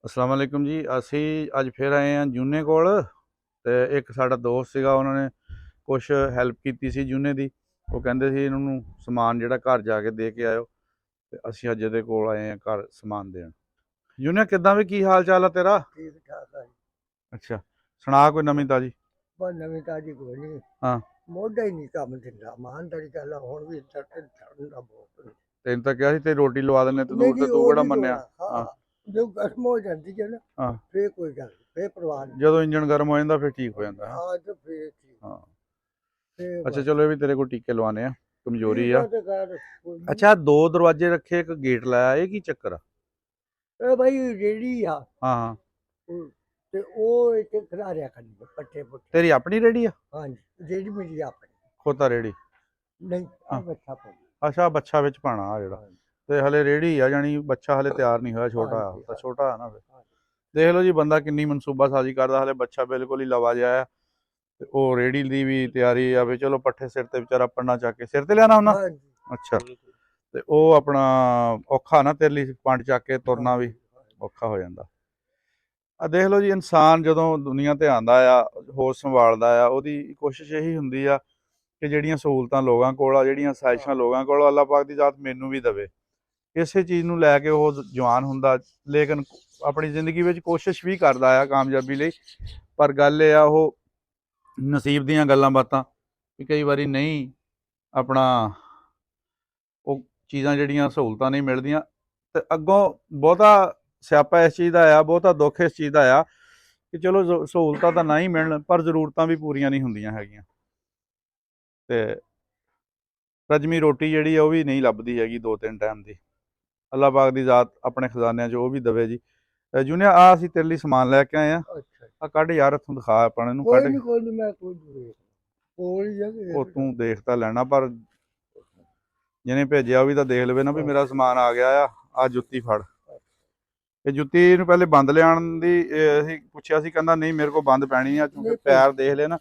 अस्सलाम वालेकुम जी। ਅਸੀਂ ਅੱਜ ਫਿਰ ਆਏ ਹਾਂ ਜੂਨੇ ਕੋਲ ਤੇ ਇੱਕ ਸਾਡਾ ਦੋਸਤ ਸੀਗਾ, ਉਹਨਾਂ ਨੇ ਕੁਛ ਹੈਲਪ ਕੀਤੀ ਸੀ ਜੂਨੇ ਦੀ। ਉਹ ਕਹਿੰਦੇ ਸੀ ਇਹਨਾਂ ਨੂੰ ਸਮਾਨ ਜਿਹੜਾ ਘਰ ਜਾ ਕੇ ਦੇ ਕੇ ਆਇਓ, ਤੇ ਅਸੀਂ ਅੱਜ ਇਹਦੇ ਕੋਲ ਆਏ ਹਾਂ ਘਰ ਸਮਾਨ ਦੇਣ। ਜੂਨੇ ਕਿੱਦਾਂ ਵੀ ਕੀ ਹਾਲ ਚਾਲ ਆ ਤੇਰਾ? ठीक ठाक है। ਅੱਛਾ, ਸੁਣਾ ਕੋਈ ਨਵੀਂ ਤਾਜੀ। पर नवी ताजी कोई नहीं। ਹਾਂ, मोढा ही नहीं काम दिंदा मान तरी गल हुण भी ठंडा बहुत ਤੈਨੂੰ ਤਾਂ ਕਿਹਾ ਸੀ ਤੇ ਰੋਟੀ ਲਵਾ ਦਿੰਦੇ ਤੰਦੂਰ नहीं ਤੇ, ਤੂੰ वो ਕਿਹੜਾ नहीं ਮੰਨਿਆ। लोड़ा। हाँ ਹਾਂ जो गर्म हो जाती है ना ਹਾਂ, फिर कोई गल फिर परवाह ਜਦੋਂ इंजन गर्म हो ਜਾਂਦਾ ਫਿਰ ਠੀਕ हो ਜਾਂਦਾ है। हाँ तो फिर ठीक ਹਾਂ, फिर ਅੱਛਾ बस ਚਲੋ ਇਹ ਵੀ ਤੇਰੇ ਕੋਲ ਟੀਕੇ ਲਵਾਣੇ ਆ, ਕਮਜ਼ੋਰੀ ठीक ਆ। है तो कर कोई नहीं। ਅੱਛਾ, ਦੋ ਦਰਵਾਜ਼ੇ ਰੱਖੇ ਇੱਕ ਗੇਟ ਲਾਇਆ, ਇਹ ਕੀ ਚੱਕਰ ਆ? ए भाई रेडी आ ਹਾਂ ਹਾਂ, ते ਉਹ ਇੱਥੇ ਖਿਲਾਰਿਆ ਕਰਨੀ ਪੱਠੇ ਪੁੱਠੇ। ਤੇਰੀ ਆਪਣੀ ਰੇਹੜੀ ਆ? ਹਾਂਜੀ ਜਿਹੜੀ ਮੇਰੀ ਆਪਣੀ ਖੋਤਾ ਰੇਹੜੀ? ਨਹੀਂ ਆ ਹਾਂ, ਬੱਚਾ ਪਾ ਅੱਛਾ ਬੱਚਾ ਵਿੱਚ ਪਾਣਾ ਆ ਜਿਹੜਾ, ਹਾਂਜੀ ਤੇ ਹਲੇ ਰੇਹੜੀ ਆ, ਜਾਣੀ ਬੱਚਾ ਹਲੇ ਤਿਆਰ ਨਹੀਂ ਹੋਇਆ, ਛੋਟਾ ਆ ਹਾਂਜੀ ਤਾਂ, ਛੋਟਾ ਆ ਨਾ ਫਿਰ। ਹਾਂਜੀ ਦੇਖ ਲਓ ਜੀ ਬੰਦਾ ਕਿੰਨੀ ਮਨਸੂਬਾ ਸਾਜ਼ੀ ਕਰਦਾ, ਹਲੇ ਬੱਚਾ ਬਿਲਕੁਲ ਹੀ ਲਵਾ ਜਿਹਾ ਆ, ਤੇ ਉਹ ਰੇਹੜੀ ਦੀ ਵੀ ਤਿਆਰੀ ਆ ਵੀ ਚਲੋ ਪੱਠੇ ਸਿਰ ਤੇ ਵਿਚਾਰਾ ਪੰਨਾ ਚੱਕ ਕੇ ਸਿਰ ਤੇ ਲਿਆਣਾ ਉਹਨਾਂ। ਹਾਂਜੀ ਅੱਛਾ, ਤੇ ਉਹ ਆਪਣਾ ਔਖਾ ਨਾ ਤੇਰੇ ਲਈ ਪੰਡ ਚੱਕ ਕੇ ਤੁਰਨਾ ਵੀ ਹਾਂਜੀ ਔਖਾ ਹੋ ਜਾਂਦਾ। ਆ ਦੇਖ ਲਓ ਜੀ, ਇਨਸਾਨ ਜਦੋਂ ਦੁਨੀਆ ਤੇ ਆਉਂਦਾ ਆ, ਹੋਸ਼ ਸੰਭਾਲਦਾ ਆ, ਉਹਦੀ ਕੋਸ਼ਿਸ਼ ਇਹੀ ਹੁੰਦੀ ਆ ਕਿ ਜਿਹੜੀਆਂ ਸਹੂਲਤਾਂ ਲੋਕਾਂ ਕੋਲ ਆ, ਜਿਹੜੀਆਂ ਸਾਜ਼ਿਸ਼ਾਂ ਲੋਕਾਂ ਕੋਲ ਆ, ਅੱਲਾਹ ਪਾਕ ਦੀ ਜ਼ਾਤ ਮੈਨੂੰ ਵੀ ਦੇਵੇ। ਇਸੇ ਚੀਜ਼ ਨੂੰ ਲੈ ਕੇ ਉਹ ਜਵਾਨ ਹੁੰਦਾ, ਲੇਕਿਨ ਆਪਣੀ ਜ਼ਿੰਦਗੀ ਵਿੱਚ ਕੋਸ਼ਿਸ਼ ਵੀ ਕਰਦਾ ਆ ਕਾਮਯਾਬੀ ਲਈ। ਪਰ ਗੱਲ ਇਹ ਆ, ਉਹ ਨਸੀਬ ਦੀਆਂ ਗੱਲਾਂ ਬਾਤਾਂ ਵੀ ਕਈ ਵਾਰੀ ਨਹੀਂ ਆਪਣਾ ਉਹ ਚੀਜ਼ਾਂ ਜਿਹੜੀਆਂ ਸਹੂਲਤਾਂ ਨਹੀਂ ਮਿਲਦੀਆਂ, ਤੇ ਅੱਗੋਂ ਬਹੁਤਾ ਸਿਆਪਾ ਇਸ ਚੀਜ਼ ਦਾ ਆ, ਬਹੁਤਾ ਦੁੱਖ ਇਸ ਚੀਜ਼ ਦਾ ਆ ਕਿ ਚਲੋ ਸਹੂਲਤਾਂ ਤਾਂ ਨਾ ਹੀ ਮਿਲਣ, ਪਰ ਜ਼ਰੂਰਤਾਂ ਵੀ ਪੂਰੀਆਂ ਨਹੀਂ ਹੁੰਦੀਆਂ ਹੈਗੀਆਂ, ਤੇ ਰਜਮੀ ਰੋਟੀ ਜਿਹੜੀ ਆ ਉਹ ਵੀ ਨਹੀਂ ਲੱਭਦੀ ਹੈਗੀ 2-3 ਟਾਈਮ ਦੀ। ਅੱਲਾਹ ਪਾਕ ਦੀ ਜ਼ਾਤ ਆਪਣੇ ਖਜ਼ਾਨਿਆਂ 'ਚ ਉਹ ਵੀ ਦੇਵੇ ਜੀ। ਜੂਨੀਆ ਆ ਅਸੀਂ ਤੇਰੇ ਲਈ ਸਮਾਨ ਲੈ ਕੇ ਆਏ ਆ, ਅੱਛਾ ਆ ਕੱਢ ਯਾਰ ਇੱਥੋਂ, ਦਿਖਾ ਆਪਾਂ ਇਹਨੂੰ, ਕੱਢ। ਕੋਈ ਨਹੀਂ ਮੈਂ ਕੋਈ ਨਹੀਂ ਕੋਲ ਹੀ ਆ ਉਹ ਤੂੰ ਦੇਖ ਤਾਂ ਲੈਣਾ, ਪਰ ਜਿਹਨੇ ਭੇਜਿਆ ਉਹ ਵੀ ਤਾਂ ਦੇਖ ਲਵੇ ਨਾ ਵੀ ਮੇਰਾ ਸਮਾਨ ਆ ਗਿਆ ਆ। ਆ ਜੁੱਤੀ ਫੜ, ਇਹ ਜੁੱਤੀ ਨੂੰ ਪਹਿਲੇ ਬੰਦ ਲਿਆਉਣ ਦੀ ਅਸੀਂ ਪੁੱਛਿਆ ਸੀ, ਕਹਿੰਦਾ ਨਹੀਂ ਮੇਰੇ ਕੋਲ ਬੰਦ ਪੈਣੀ ਆ, ਕਿਉਂਕਿ ਪੈਰ ਦੇਖ ਲੈ ਨਾ,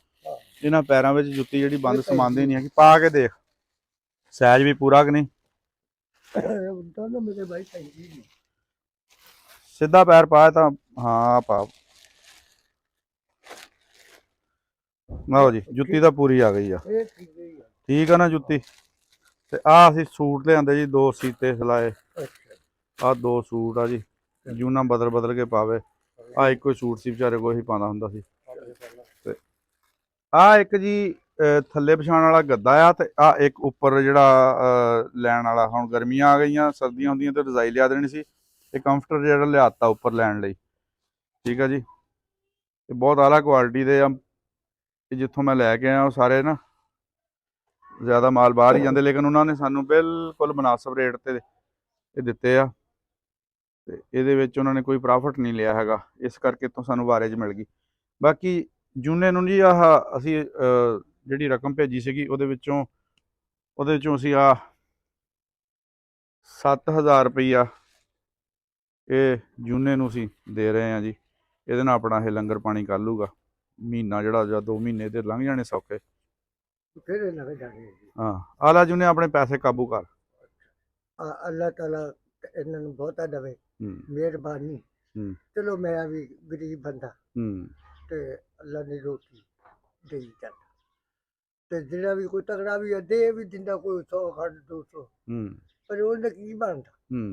ਇਹਨਾਂ ਪੈਰਾਂ ਵਿੱਚ ਜੁੱਤੀ ਜਿਹੜੀ ਬੰਦ ਸਮਾਉਂਦੀ ਨਹੀਂ ਹੈਗੀ। ਪਾ ਕੇ ਦੇਖ ਸਾਈਜ਼ ਵੀ ਪੂਰਾ ਕਿ ਨਹੀਂ। दोनों मेरे भाई सही नहीं ਸਿੱਧਾ ਪੈਰ ਪਾ ਤਾਂ, ਹਾਂ ਪਾ। ਲਓ ਜੀ, ਜੁੱਤੀ ਤਾਂ ਪੂਰੀ ਆ ਗਈ ਆ, ये ठीक है ਠੀਕ ਆ ਨਾ ਜੁੱਤੀ। ਤੇ ਆ ਅਸੀਂ ਸੂਟ ਲਿਆਂਦੇ ਜੀ, 2 ਸੀਤੇ ਸਿਲਾਏ। अच्छा ਆ 2 ਸੂਟ ਆ ਜੀ, ਜੂਨਾ ਬਦਲ ਬਦਲ ਕੇ ਪਾਵੇ। ਆ ਇੱਕੋ ਹੀ ਸੂਟ ਸੀ ਵਿਚਾਰੇ ਕੋਲ, ਹੀ ਪਾਉਂਦਾ ਹੁੰਦਾ ਸੀ। ਤੇ ਆ ਇੱਕ ਜੀ ਥੱਲੇ ਵਿਛਾਉਣ ਵਾਲਾ ਗੱਦਾ ਆ, ਤੇ ਆ ਇੱਕ ਉੱਪਰ ਜਿਹੜਾ ਲੈਣ ਵਾਲਾ। ਹੁਣ ਗਰਮੀਆਂ ਆ ਗਈਆਂ, ਸਰਦੀਆਂ ਹੁੰਦੀਆਂ ਤੇ ਰਜ਼ਾਈ ਲਿਆ ਦੇਣੀ ਸੀ, ਤੇ ਕੰਫਰਟਰ ਜਿਹੜਾ ਲਿਆਤਾ ਉੱਪਰ ਲੈਣ ਲਈ। ਠੀਕ ਆ ਜੀ, ਤੇ ਬਹੁਤ ਆਲਾ ਕੁਆਲਿਟੀ ਦੇ ਆ, ਜਿੱਥੋਂ ਮੈਂ ਲੈ ਕੇ ਆਇਆ ਉਹ ਸਾਰੇ ਨਾ ਜ਼ਿਆਦਾ ਮਾਲ ਬਾਹਰ ਹੀ ਜਾਂਦੇ, ਲੇਕਿਨ ਉਹਨਾਂ ਨੇ ਸਾਨੂੰ ਬਿਲਕੁਲ ਮੁਨਾਸਬ ਰੇਟ ਤੇ ਇਹ ਦਿੱਤੇ ਆ, ਤੇ ਇਹਦੇ ਵਿੱਚ ਉਹਨਾਂ ਨੇ ਕੋਈ ਪ੍ਰੋਫਿਟ ਨਹੀਂ ਲਿਆ ਹੈਗਾ, ਇਸ ਕਰਕੇ ਇੱਥੋਂ ਸਾਨੂੰ ਵਾਰੇਜ ਮਿਲ ਗਈ। ਬਾਕੀ ਜੂਨੇ ਨੂੰ ਜੀ ਆਹ ਅਸੀਂ ਜਿਹੜੀ ਰਕਮ ਭੇਜੀ ਸੀਗੀ ਉਹਦੇ ਵਿੱਚੋਂ ਅਸੀਂ ਆ 7000 ਰੁਪਈਆ ਇਹ ਜੂਨੇ ਨੂੰ ਅਸੀਂ ਦੇ ਰਹੇ ਹਾਂ ਜੀ। ਇਹਦੇ ਨਾਲ ਆਪਣਾ ਇਹ ਲੰਗਰ ਪਾਣੀ ਕਰ ਲੂਗਾ, ਮਹੀਨਾ ਜਿਹੜਾ ਜਾਂ 2 ਮਹੀਨੇ ਦੇ ਲੰਘ ਜਾਣੇ ਸੌਖੇ। फिर लग जाने ਹਾਂ, ਆਲਾ ਜੂਨੇ ਆਪਣੇ ਪੈਸੇ ਕਾਬੂ ਕਰ। अल्लाह ताला इन्होंने बहुत दवे ਹੂੰ मेहरबानी। ਹੂੰ चलो मैं भी गरीब बंदा ਹੂੰ ते अल्लाह ने रोटी दे जाता ते जेड़ा भी कोई तगड़ा भी है दे भी दिंदा कोई 100 खंड 200 ਹੂੰ पर उन्हें की बनता ਹੂੰ।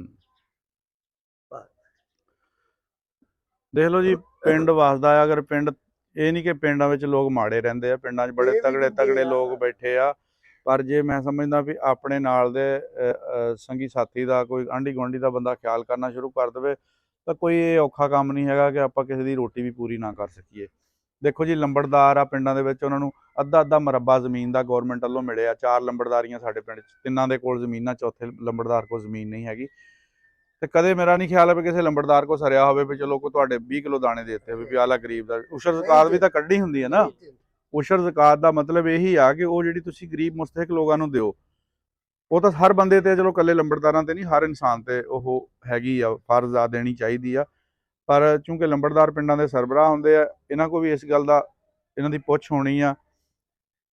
बस ਦੇਖ ਲਓ ਜੀ, ਪਿੰਡ ਵਸਦਾ ਆ, ਅਗਰ ਪਿੰਡ, ਇਹ ਨਹੀਂ ਕਿ ਪਿੰਡਾਂ ਵਿੱਚ ਲੋਕ ਮਾੜੇ ਰਹਿੰਦੇ ਆ, ਪਿੰਡਾਂ 'ਚ ਬੜੇ ਇਹ ਵੀ ਤਗੜੇ ਦਿੰਦੇ ਤਗੜੇ ਆ। ਲੋਕ ਬੈਠੇ ਆ। ਪਰ ਜੇ ਮੈਂ ਸਮਝਦਾ ਵੀ ਆਪਣੇ ਨਾਲ ਦੇ ਸੰਗੀ ਸਾਥੀ ਦਾ, ਕੋਈ ਆਂਢੀ ਗੁਆਂਢੀ ਦਾ ਬੰਦਾ ਖਿਆਲ ਕਰਨਾ ਸ਼ੁਰੂ ਕਰ ਦੇਵੇ, ਤਾਂ ਕੋਈ ਇਹ ਔਖਾ ਕੰਮ ਨਹੀਂ ਹੈਗਾ ਕਿ ਆਪਾਂ ਕਿਸੇ ਦੀ ਰੋਟੀ ਵੀ ਪੂਰੀ ਨਾ ਕਰ ਸਕੀਏ। ਦੇਖੋ ਜੀ, ਲੰਬੜਦਾਰ ਆ ਪਿੰਡਾਂ ਦੇ ਵਿੱਚ, ਉਹਨਾਂ ਨੂੰ ਅੱਧਾ ਅੱਧਾ ਮਰੱਬਾ ਜ਼ਮੀਨ ਦਾ ਗੌਰਮੈਂਟ ਵੱਲੋਂ ਮਿਲਿਆ। 4 ਲੰਬੜਦਾਰੀਆਂ ਸਾਡੇ ਪਿੰਡ 'ਚ, 3 ਦੇ ਕੋਲ ਜ਼ਮੀਨਾਂ, ਚੌਥੇ ਲੰਬੜਦਾਰ ਕੋਲ ਜ਼ਮੀਨ ਨਹੀਂ ਹੈਗੀ। ਤੇ ਕਦੇ ਮੇਰਾ ਨਹੀਂ ਖਿਆਲ ਹੈ ਵੀ ਕਿਸੇ ਲੰਬੜਦਾਰ ਕੋ ਸਰਿਆ ਹੋਵੇ ਵੀ ਚਲੋ ਕੋਈ ਤੁਹਾਡੇ 20 ਕਿਲੋ ਦਾਣੇ ਦੇ ਦਿੱਤੇ ਵੀ ਆਲਾ ਗਰੀਬ ਦਾ। ਉਸ਼ਰ ਜ਼ਕਾਤ ਵੀ ਤਾਂ ਕੱਢੀ ਹੁੰਦੀ ਹੈ ਨਾ। ਉਸ਼ਰ ਜ਼ਕਾਤ ਦਾ ਮਤਲਬ ਇਹੀ ਆ ਕਿ ਉਹ ਜਿਹੜੀ ਤੁਸੀਂ ਗਰੀਬ ਮੁਸਤਹਿਕ ਲੋਕਾਂ ਨੂੰ ਦਿਓ, ਉਹ ਤਾਂ ਹਰ ਬੰਦੇ ਤੇ, ਚਲੋ ਇਕੱਲੇ ਲੰਬੜਦਾਰਾਂ ਤੇ ਨਹੀਂ, ਹਰ ਇਨਸਾਨ ਤੇ ਉਹ ਹੈਗੀ ਆ, ਫਰਜ਼ ਆ, ਦੇਣੀ ਚਾਹੀਦੀ ਆ। ਪਰ ਚੂੰਕਿ ਲੰਬੜਦਾਰ ਪਿੰਡਾਂ ਦੇ ਸਰਬਰਾਹ ਹੁੰਦੇ ਆ, ਇਹਨਾਂ ਕੋਲ ਵੀ ਇਸ ਗੱਲ ਦਾ, ਇਹਨਾਂ ਦੀ ਪੁੱਛ ਹੋਣੀ ਆ।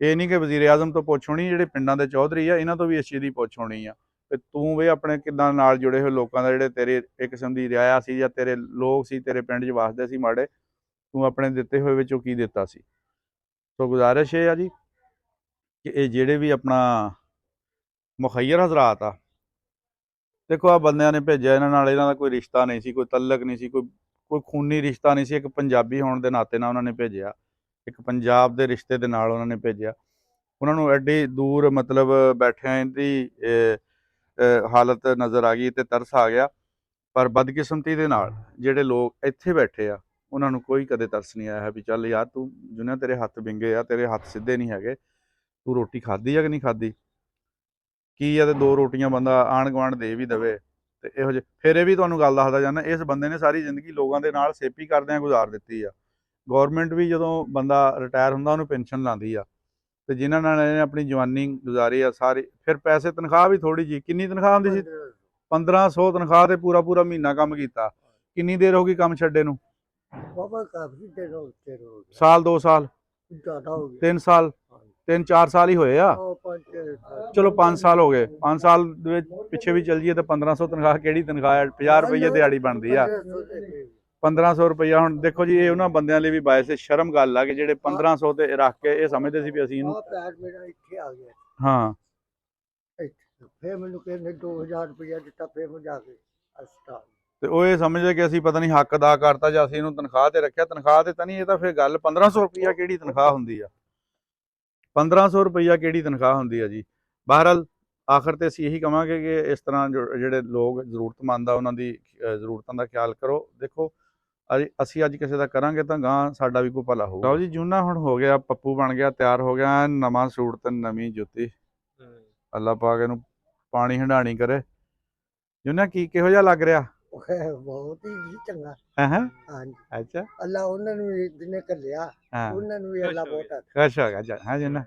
ਇਹ ਨਹੀਂ ਕਿ ਵਜ਼ੀਰ ਆਜ਼ਮ ਤੋਂ ਪੁੱਛ ਹੋਣੀ, ਜਿਹੜੇ ਪਿੰਡਾਂ ਦੇ ਚੌਧਰੀ ਆ ਇਹਨਾਂ ਤੋਂ ਵੀ ਇਸ ਚੀਜ਼ ਦੀ ਪੁੱਛ ਹੋਣੀ ਆ ਤੇ ਤੂੰ ਵੀ ਆਪਣੇ ਕਿੱਦਾਂ ਨਾਲ ਜੁੜੇ ਹੋਏ ਲੋਕਾਂ ਦਾ ਜਿਹੜੇ ਤੇਰੇ ਇੱਕ ਕਿਸਮ ਦੀ ਰਿਆਇਆ ਸੀ ਜਾਂ ਤੇਰੇ ਲੋਕ ਸੀ ਤੇਰੇ ਪਿੰਡ 'ਚ ਵਸਦੇ ਸੀ ਮਾੜੇ, ਤੂੰ ਆਪਣੇ ਦਿੱਤੇ ਹੋਏ ਵਿੱਚੋਂ ਕੀ ਦਿੱਤਾ ਸੀ। ਸੋ ਗੁਜ਼ਾਰਿਸ਼ ਇਹ ਆ ਜੀ ਕਿ ਇਹ ਜਿਹੜੇ ਵੀ ਆਪਣਾ ਮੁਖੱਈਰ ਹਜ਼ਰਾਤ ਆ, ਦੇਖੋ ਆ ਬੰਦਿਆਂ ਨੇ ਭੇਜਿਆ, ਇਹਨਾਂ ਨਾਲ ਇਹਨਾਂ ਦਾ ਕੋਈ ਰਿਸ਼ਤਾ ਨਹੀਂ ਸੀ, ਕੋਈ ਤਲਕ ਨਹੀਂ ਸੀ, ਕੋਈ ਖੂਨੀ ਰਿਸ਼ਤਾ ਨਹੀਂ ਸੀ। ਇੱਕ ਪੰਜਾਬੀ ਹੋਣ ਦੇ ਨਾਤੇ ਨਾਲ ਉਹਨਾਂ ਨੇ ਭੇਜਿਆ, ਇੱਕ ਪੰਜਾਬ ਦੇ ਰਿਸ਼ਤੇ ਦੇ ਨਾਲ ਉਹਨਾਂ ਨੇ ਭੇਜਿਆ। ਉਹਨਾਂ ਨੂੰ ਐਡੀ ਦੂਰ ਮਤਲਬ ਬੈਠਿਆਂ ਇਹਦੀ ਹਾਲਤ ਨਜ਼ਰ ਆ ਗਈ ਤੇ ਤਰਸ ਆ ਗਿਆ। ਪਰ ਬਦਕਿਸਮਤੀ ਦੇ ਨਾਲ ਜਿਹੜੇ ਲੋਕ ਇੱਥੇ ਬੈਠੇ ਆ ਉਹਨਾਂ ਨੂੰ ਕੋਈ ਕਦੇ ਤਰਸ ਨਹੀਂ ਆਇਆ ਵੀ ਚੱਲ ਯਾਰ ਤੂੰ ਜਿਹਨਾਂ ਤੇਰੇ ਹੱਥ ਵਿੰਗੇ ਆ, ਤੇਰੇ ਹੱਥ ਸਿੱਧੇ ਨਹੀਂ ਹੈਗੇ, ਤੂੰ ਰੋਟੀ ਖਾਧੀ ਆ ਕਿ ਨਹੀਂ ਖਾਧੀ, ਕੀ ਆ ਤੇ 2 ਰੋਟੀਆਂ ਬੰਦਾ ਆਂਢ ਗੁਆਂਢ ਦੇ ਵੀ ਦਵੇ। ਤੇ ਇਹੋ ਜਿਹੇ ਫਿਰ ਇਹ ਵੀ ਤੁਹਾਨੂੰ ਗੱਲ ਦੱਸਦਾ ਜਾਂਦਾ, ਇਸ ਬੰਦੇ ਨੇ ਸਾਰੀ ਜ਼ਿੰਦਗੀ ਲੋਕਾਂ ਦੇ ਨਾਲ ਸੇਪੀ ਕਰਦਿਆਂ ਗੁਜ਼ਾਰ ਦਿੱਤੀ ਆ। ਗੌਰਮੈਂਟ ਵੀ ਜਦੋਂ ਬੰਦਾ ਰਿਟਾਇਰ ਹੁੰਦਾ ਉਹਨੂੰ ਪੈਨਸ਼ਨ ਲਾਉਂਦੀ ਆ, ਤੇ ਜਿਨ੍ਹਾਂ ਨਾਲ ਇਹਨੇ ਆਪਣੀ ਜਵਾਨੀ ਗੁਜ਼ਾਰੀ ਆ ਸਾਰੀ, ਫਿਰ ਪੈਸੇ ਤਨਖਾਹ ਵੀ ਥੋੜੀ ਜੀ, ਕਿੰਨੀ ਤਨਖਾਹ ਹੁੰਦੀ ਸੀ? 1500 ਤਨਖਾਹ ਤੇ ਪੂਰਾ ਮਹੀਨਾ ਕੰਮ ਕੀਤਾ। ਕਿੰਨੀ ਦੇਰ ਹੋ ਗਈ ਕੰਮ ਛੱਡੇ ਨੂੰ? ਬਾਬਾ ਕਾਫੀ ਦਿਨ ਹੋ ਗਏ ਸਾਲ 2 ਸਾਲ ਜ਼ਿਆਦਾ ਹੋ ਗਏ 3 ਸਾਲ 3-4 ਸਾਲ ਹੀ ਹੋਏ ਆ। ਉਹ 5 ਚਲੋ 5 ਸਾਲ ਹੋ ਗਏ, 5 ਸਾਲ ਦੇ ਵਿੱਚ ਪਿੱਛੇ ਵੀ ਚੱਲ ਜਾਈਏ ਤਾਂ 1500 ਤਨਖਾਹ ਕਿਹੜੀ ਤਨਖਾਹ ਹੈ? 50 ਰੁਪਏ ਦਿਹਾੜੀ ਬਣਦੀ ਆ। 1500 ਰੁਪਈਆ ਹੁਣ ਦੇਖੋ ਜੀ, ਇਹ ਉਹਨਾਂ ਬੰਦਿਆਂ ਲਈ ਵੀ ਬਾਇਸ ਸ਼ਰਮ ਗੱਲ ਆ ਕਿ ਜਿਹੜੇ 1500 ਤੇ ਰੱਖ ਕੇ ਇਹ ਸਮਝਦੇ ਸੀ ਵੀ ਅਸੀਂ ਇਹਨੂੰ। ਪੈਰ ਮੇਰਾ ਇੱਥੇ ਆ ਗਿਆ, ਹਾਂ ਇੱਥੇ ਫਿਰ ਮੈਨੂੰ ਕਹਿੰਦੇ 2000 ਰੁਪਇਆ ਦਿੱਤਾ, ਫਿਰ ਮੈਂ ਜਾ ਕੇ ਹਸਪਤਾਲ। ਤੇ ਉਹ ਇਹ ਸਮਝਦੇ ਕਿ ਅਸੀਂ ਪਤਾ ਨਹੀਂ ਹੱਕ ਅਦਾ ਕਰਤਾ ਜਾਂ ਅਸੀਂ ਇਹਨੂੰ ਤਨਖਾਹ ਤੇ ਰੱਖਿਆ। ਤਨਖਾਹ ਤੇ ਤਾਂ ਨਹੀਂ, ਇਹ ਤਾਂ ਫਿਰ ਗੱਲ 1500 ਰੁਪਈਆ ਕਿਹੜੀ ਤਨਖਾਹ ਹੁੰਦੀ ਆ? 1500 ਰੁਪਈਆ ਕਿਹੜੀ ਤਨਖਾਹ ਹੁੰਦੀ ਆ ਜੀ। ਬਹਰਹਾਲ ਆਖਰ ਤੇ ਅਸੀਂ ਇਹੀ ਕਹਾਂਗੇ ਕਿ ਇਸ ਤਰ੍ਹਾਂ ਜਿਹੜੇ ਲੋਕ ਜ਼ਰੂਰਤਮੰਦ ਆ ਉਹਨਾਂ ਦੀ ਜ਼ਰੂਰਤਾਂ ਦਾ ਖਿਆਲ ਕਰੋ। ਦੇਖੋ ਅਸੀਂ ਅੱਜ ਕਿਸੇ ਦਾ ਕਰਾਂਗੇ ਤਾਂ ਗਾਂ ਸਾਡਾ ਵੀ ਕੋਈ ਭਲਾ ਹੋਊਗਾ। ਲਓ ਜੀ, ਜੂਨਾ ਹੁਣ ਹੋ ਗਿਆ, ਪੱਪੂ ਬਣ ਗਿਆ, ਤਿਆਰ ਹੋ ਗਿਆ, ਨਵਾਂ ਸੂਟ ਤੇ ਨਵੀਂ ਜੁੱਤੀ। ਅੱਲਾ ਪਾਕ ਇਹਨੂੰ ਪਾਣੀ ਹੰਡਾਣੀ ਕਰੇ। ਜੂਨਾ ਕੀ ਕਿਹੋ ਜਿਹਾ ਲੱਗ ਰਿਹਾ? ਬਹੁਤ ਹੀ ਜੀ ਚੰਗਾ। ਹਾਂ ਹਾਂਜੀ, ਅੱਛਾ, ਅੱਲਾ ਉਹਨਾਂ ਨੂੰ ਵੀ ਜਿਹਨੇ ਘੱਲਿਆ ਹਾਂ ਉਹਨਾਂ ਨੂੰ ਵੀ ਅੱਲਾ ਬਹੁਤ ਖੁਸ਼ ਹੋ ਗਿਆ। ਹਾਂ ਜੂਨਾ,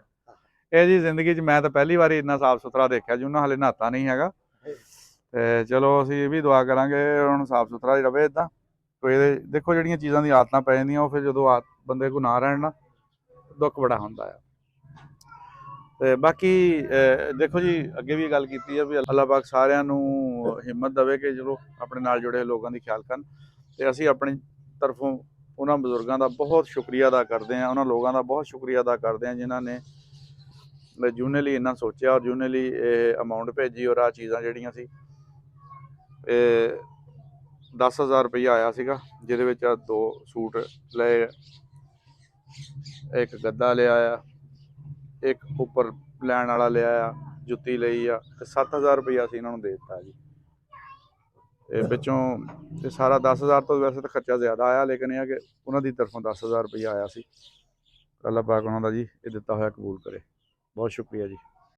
ਇਹ ਜੀ ਜ਼ਿੰਦਗੀ 'ਚ ਮੈਂ ਤਾਂ ਪਹਿਲੀ ਵਾਰੀ ਇੰਨਾ ਸਾਫ਼ ਸੁਥਰਾ ਦੇਖਿਆ। ਜੂਨਾ ਹਲੇ ਨਹਾਤਾ ਨਹੀਂ ਹੈਗਾ, ਤੇ ਚਲੋ ਅਸੀਂ ਇਹ ਵੀ ਦੁਆ ਕਰਾਂਗੇ ਹੁਣ ਸਾਫ਼ ਸੁਥਰਾ ਹੀ ਰਵੇ। ਇਦਾਂ ਕੋਈ ਦੇਖੋ ਜਿਹੜੀਆਂ ਚੀਜ਼ਾਂ ਦੀ ਆਦਤਾਂ ਪੈ ਜਾਂਦੀਆਂ ਉਹ ਫਿਰ ਜਦੋਂ ਬੰਦੇ ਕੋਲ ਨਾ ਰਹਿਣ ਨਾ, ਦੁੱਖ ਬੜਾ ਹੁੰਦਾ ਆ। ਤੇ ਬਾਕੀ ਦੇਖੋ ਜੀ, ਅੱਗੇ ਵੀ ਗੱਲ ਕੀਤੀ ਹੈ ਵੀ ਅੱਲਾਹ ਪਾਕ ਸਾਰਿਆਂ ਨੂੰ ਹਿੰਮਤ ਦੇਵੇ ਕਿ ਜਦੋਂ ਆਪਣੇ ਨਾਲ ਜੁੜੇ ਲੋਕਾਂ ਦੀ ਖਿਆਲ ਕਰਨ। ਤੇ ਅਸੀਂ ਆਪਣੀ ਤਰਫੋਂ ਉਹਨਾਂ ਬਜ਼ੁਰਗਾਂ ਦਾ ਬਹੁਤ ਸ਼ੁਕਰੀਆ ਅਦਾ ਕਰਦੇ ਹਾਂ, ਉਹਨਾਂ ਲੋਕਾਂ ਦਾ ਬਹੁਤ ਸ਼ੁਕਰੀਆ ਅਦਾ ਕਰਦੇ ਹਾਂ ਜਿਨ੍ਹਾਂ ਨੇ ਜੂਨੇ ਲਈ ਇੰਨਾ ਸੋਚਿਆ ਔਰ ਜੂਨੇ ਲਈ ਇਹ ਅਮਾਊਂਟ ਭੇਜੀ। ਔਰ ਆਹ ਚੀਜ਼ਾਂ ਜਿਹੜੀਆਂ ਸੀ, ਇਹ 10,000 ਰੁਪਈਆ ਆਇਆ ਸੀਗਾ, ਜਿਹਦੇ ਵਿੱਚ 2 ਸੂਟ ਲਏ, ਇੱਕ ਗੱਦਾ ਲਿਆ ਆ, ਇੱਕ ਉੱਪਰ ਲੈਣ ਵਾਲਾ ਲਿਆ ਆ, ਜੁੱਤੀ ਲਈ ਆ, ਤੇ 7,000 ਰੁਪਈਆ ਅਸੀਂ ਇਹਨਾਂ ਨੂੰ ਦੇ ਦਿੱਤਾ ਜੀ। ਤੇ ਵਿੱਚੋਂ ਤੇ ਸਾਰਾ 10,000 ਤੋਂ ਵੈਸੇ ਤਾਂ ਖਰਚਾ ਜ਼ਿਆਦਾ ਆਇਆ, ਲੇਕਿਨ ਇਹ ਆ ਕਿ ਉਹਨਾਂ ਦੀ ਤਰਫੋਂ 10,000 ਰੁਪਈਆ ਆਇਆ ਸੀ। ਅੱਲਾਹ ਪਾਕ ਉਹਨਾਂ ਦਾ ਜੀ ਇਹ ਦਿੱਤਾ ਹੋਇਆ ਕਬੂਲ ਕਰੇ। ਬਹੁਤ ਸ਼ੁਕਰੀਆ ਜੀ।